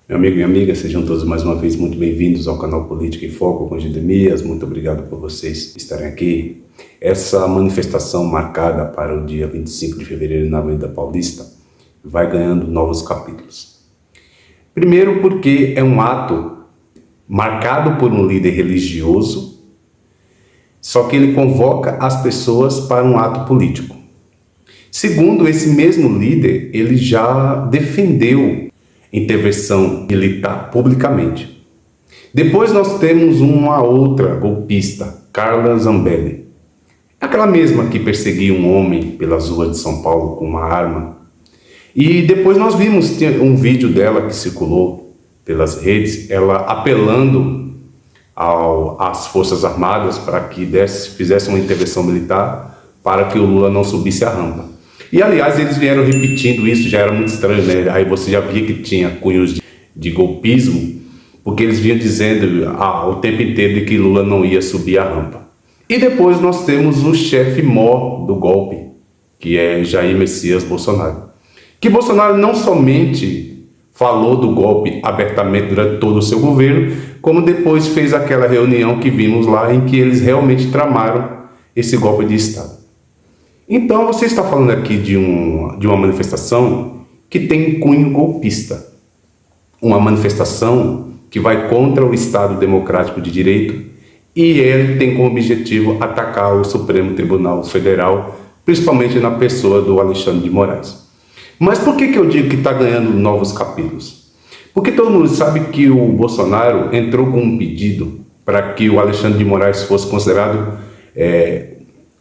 Meu amigo e minha amiga, sejam todos mais uma vez muito bem-vindos ao canal Política em Foco com Gidemias. Muito obrigado por vocês estarem aqui. Essa manifestação marcada para o dia 25 de fevereiro na Avenida Paulista vai ganhando novos capítulos. Primeiro porque é um ato marcado por um líder religioso, só que ele convoca as pessoas para um ato político. Segundo, esse mesmo líder, ele já defendeu intervenção militar publicamente. Depois nós temos uma outra golpista, Carla Zambelli. Aquela mesma que perseguia um homem pelas ruas de São Paulo com uma arma. E depois nós vimos um vídeo dela que circulou pelas redes, ela apelando às Forças Armadas para que fizesse uma intervenção militar para que o Lula não subisse a rampa. E, aliás, eles vieram repetindo isso, já era muito estranho, né? Aí você já via que tinha cunhos de golpismo, porque eles vinham dizendo o tempo inteiro de que Lula não ia subir a rampa. E depois nós temos o chefe mó do golpe, que é Jair Messias Bolsonaro. Que Bolsonaro não somente falou do golpe abertamente durante todo o seu governo, como depois fez aquela reunião que vimos lá, em que eles realmente tramaram esse golpe de Estado. Então, você está falando aqui de uma manifestação que tem cunho golpista. Uma manifestação que vai contra o Estado Democrático de Direito e ele tem como objetivo atacar o Supremo Tribunal Federal, principalmente na pessoa do Alexandre de Moraes. Mas por que eu digo que está ganhando novos capítulos? Porque todo mundo sabe que o Bolsonaro entrou com um pedido para que o Alexandre de Moraes fosse considerado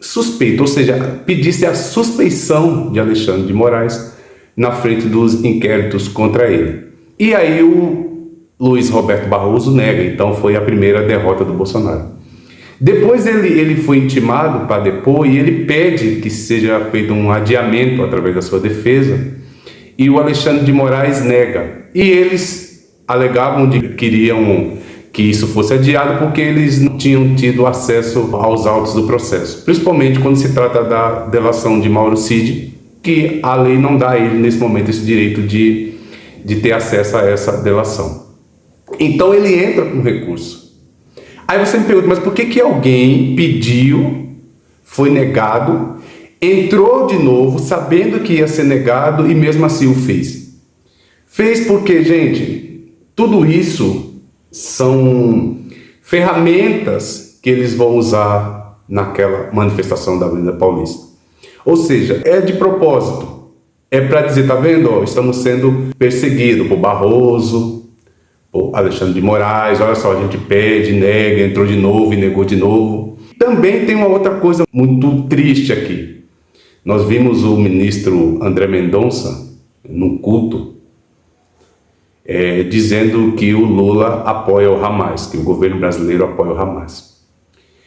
suspeito, ou seja, pedisse a suspeição de Alexandre de Moraes na frente dos inquéritos contra ele. E aí o Luiz Roberto Barroso nega, então foi a primeira derrota do Bolsonaro. Depois ele foi intimado para depor e ele pede que seja feito um adiamento através da sua defesa e o Alexandre de Moraes nega. E eles alegavam que queriam que isso fosse adiado porque eles não tinham tido acesso aos autos do processo, principalmente quando se trata da delação de Mauro Cid, que a lei não dá a ele nesse momento esse direito de ter acesso a essa delação. Então ele entra com recurso. Aí você me pergunta, mas por que alguém pediu, foi negado, entrou de novo sabendo que ia ser negado e mesmo assim o fez? Fez porque, gente, tudo isso são ferramentas que eles vão usar naquela manifestação da Avenida Paulista. Ou seja, é de propósito. É para dizer, tá vendo? Estamos sendo perseguidos por Barroso, por Alexandre de Moraes. Olha só, a gente pede, nega, entrou de novo e negou de novo. Também tem uma outra coisa muito triste aqui. Nós vimos o ministro André Mendonça, num culto, dizendo que o Lula apoia o Hamas, que o governo brasileiro apoia o Hamas.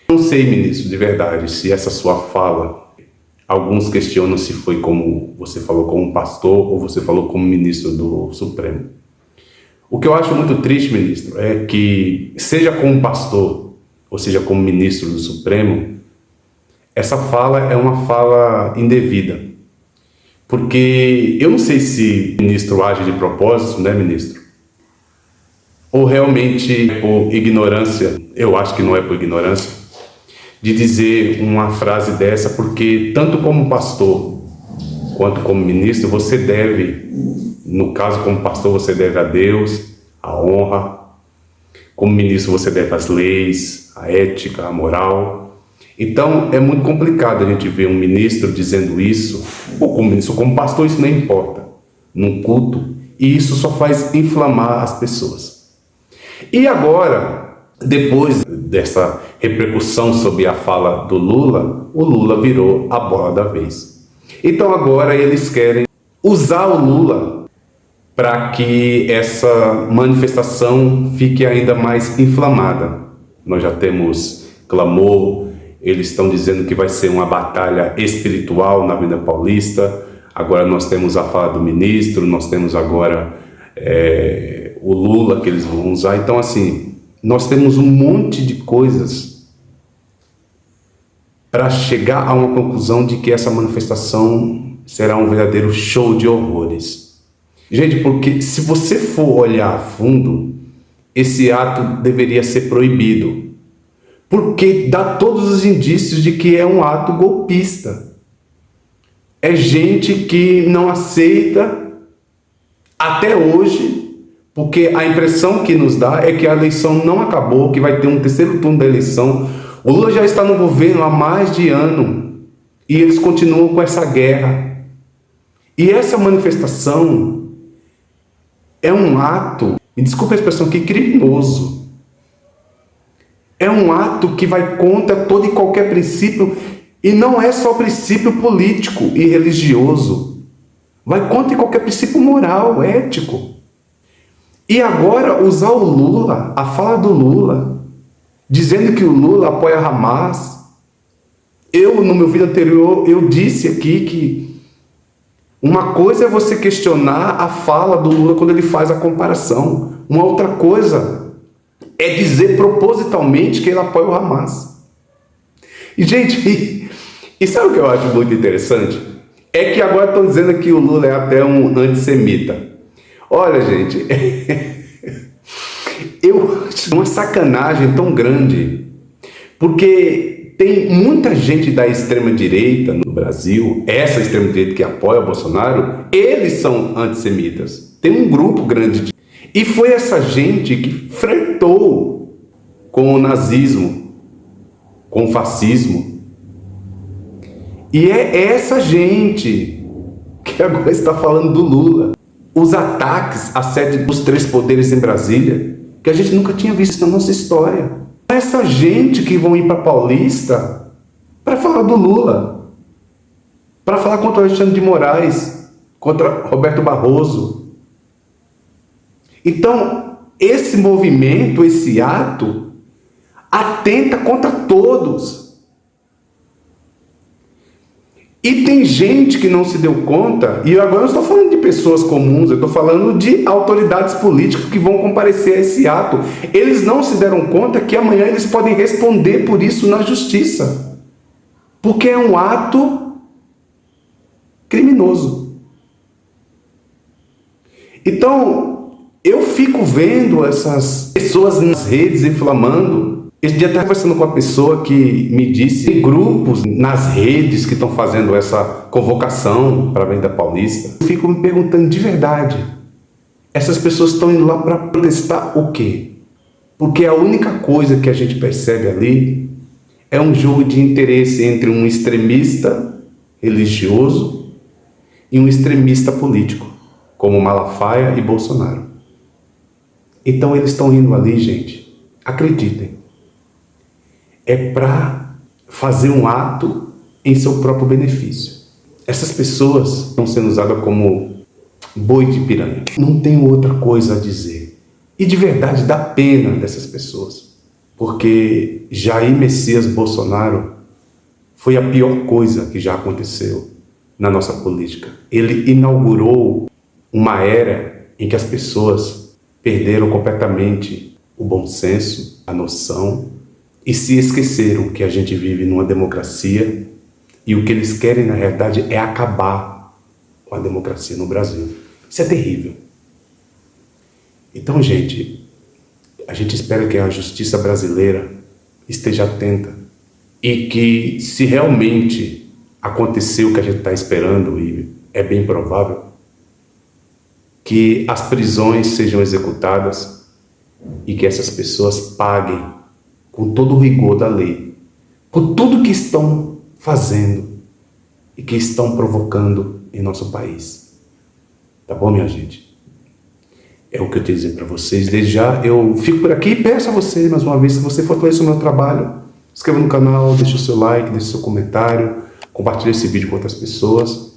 Não sei, ministro, de verdade, se essa sua fala, alguns questionam se foi como você falou como pastor ou você falou como ministro do Supremo. O que eu acho muito triste, ministro, é que, seja como pastor ou seja como ministro do Supremo, essa fala é uma fala indevida. Porque eu não sei se o ministro age de propósito, né, ministro? Ou realmente por ignorância, eu acho que não é por ignorância, de dizer uma frase dessa, porque tanto como pastor quanto como ministro, você deve, no caso como pastor, você deve a Deus, a honra, como ministro você deve as leis, a ética, a moral. Então é muito complicado a gente ver um ministro dizendo isso, ou como ministro, como pastor, isso não importa, num culto, e isso só faz inflamar as pessoas. E agora, depois dessa repercussão sobre a fala do Lula, o Lula virou a bola da vez. Então agora eles querem usar o Lula para que essa manifestação fique ainda mais inflamada. Nós já temos clamor. Eles estão dizendo que vai ser uma batalha espiritual na Avenida Paulista. Agora nós temos a fala do ministro, nós temos agora o Lula que eles vão usar. Então, assim, nós temos um monte de coisas para chegar a uma conclusão de que essa manifestação será um verdadeiro show de horrores. Gente, porque se você for olhar a fundo, esse ato deveria ser proibido, porque dá todos os indícios de que é um ato golpista. É gente que não aceita até hoje, porque a impressão que nos dá é que a eleição não acabou, que vai ter um terceiro turno da eleição. O Lula já está no governo há mais de ano e eles continuam com essa guerra. E essa manifestação é um ato, me desculpe a expressão aqui, criminoso. É um ato que vai contra todo e qualquer princípio, e não é só princípio político e religioso. Vai contra qualquer princípio moral, ético. E agora usar o Lula, a fala do Lula, dizendo que o Lula apoia Hamas. Eu, no meu vídeo anterior, eu disse aqui que uma coisa é você questionar a fala do Lula quando ele faz a comparação. Uma outra coisa é dizer propositalmente que ele apoia o Hamas. E, gente, e sabe o que eu acho muito interessante? É que agora estão dizendo que o Lula é até um antissemita. Olha, gente, eu acho uma sacanagem tão grande, porque tem muita gente da extrema-direita no Brasil, essa extrema-direita que apoia o Bolsonaro, eles são antissemitas. Tem um grupo grande de... E foi essa gente que flertou com o nazismo, com o fascismo. E é essa gente que agora está falando do Lula. Os ataques à sede dos três poderes em Brasília, que a gente nunca tinha visto na nossa história. Essa gente que vão ir para Paulista para falar do Lula, para falar contra o Alexandre de Moraes, contra Roberto Barroso. Então, esse movimento, esse ato, atenta contra todos. E tem gente que não se deu conta, e agora eu não estou falando de pessoas comuns, eu estou falando de autoridades políticas que vão comparecer a esse ato. Eles não se deram conta que amanhã eles podem responder por isso na justiça. Porque é um ato criminoso. Então, eu fico vendo essas pessoas nas redes inflamando. Esse dia eu estava conversando com uma pessoa que me disse em grupos nas redes que estão fazendo essa convocação para a Avenida Paulista. Eu fico me perguntando de verdade, essas pessoas estão indo lá para protestar o quê? Porque a única coisa que a gente percebe ali é um jogo de interesse entre um extremista religioso e um extremista político, como Malafaia e Bolsonaro. Então eles estão indo ali, gente, acreditem. É para fazer um ato em seu próprio benefício. Essas pessoas estão sendo usadas como boi de piranha. Não tenho outra coisa a dizer. E de verdade dá pena dessas pessoas. Porque Jair Messias Bolsonaro foi a pior coisa que já aconteceu na nossa política. Ele inaugurou uma era em que as pessoas perderam completamente o bom senso, a noção, e se esqueceram que a gente vive numa democracia e o que eles querem, na realidade, é acabar com a democracia no Brasil. Isso é terrível. Então, gente, a gente espera que a justiça brasileira esteja atenta e que, se realmente aconteceu o que a gente está esperando, e é bem provável, que as prisões sejam executadas e que essas pessoas paguem com todo o rigor da lei, por tudo que estão fazendo e que estão provocando em nosso país. Tá bom, minha gente? É o que eu tenho a dizer para vocês. Desde já, eu fico por aqui e peço a você, mais uma vez, se você fortalecer o meu trabalho, se inscreva no canal, deixe o seu like, deixe o seu comentário, compartilhe esse vídeo com outras pessoas.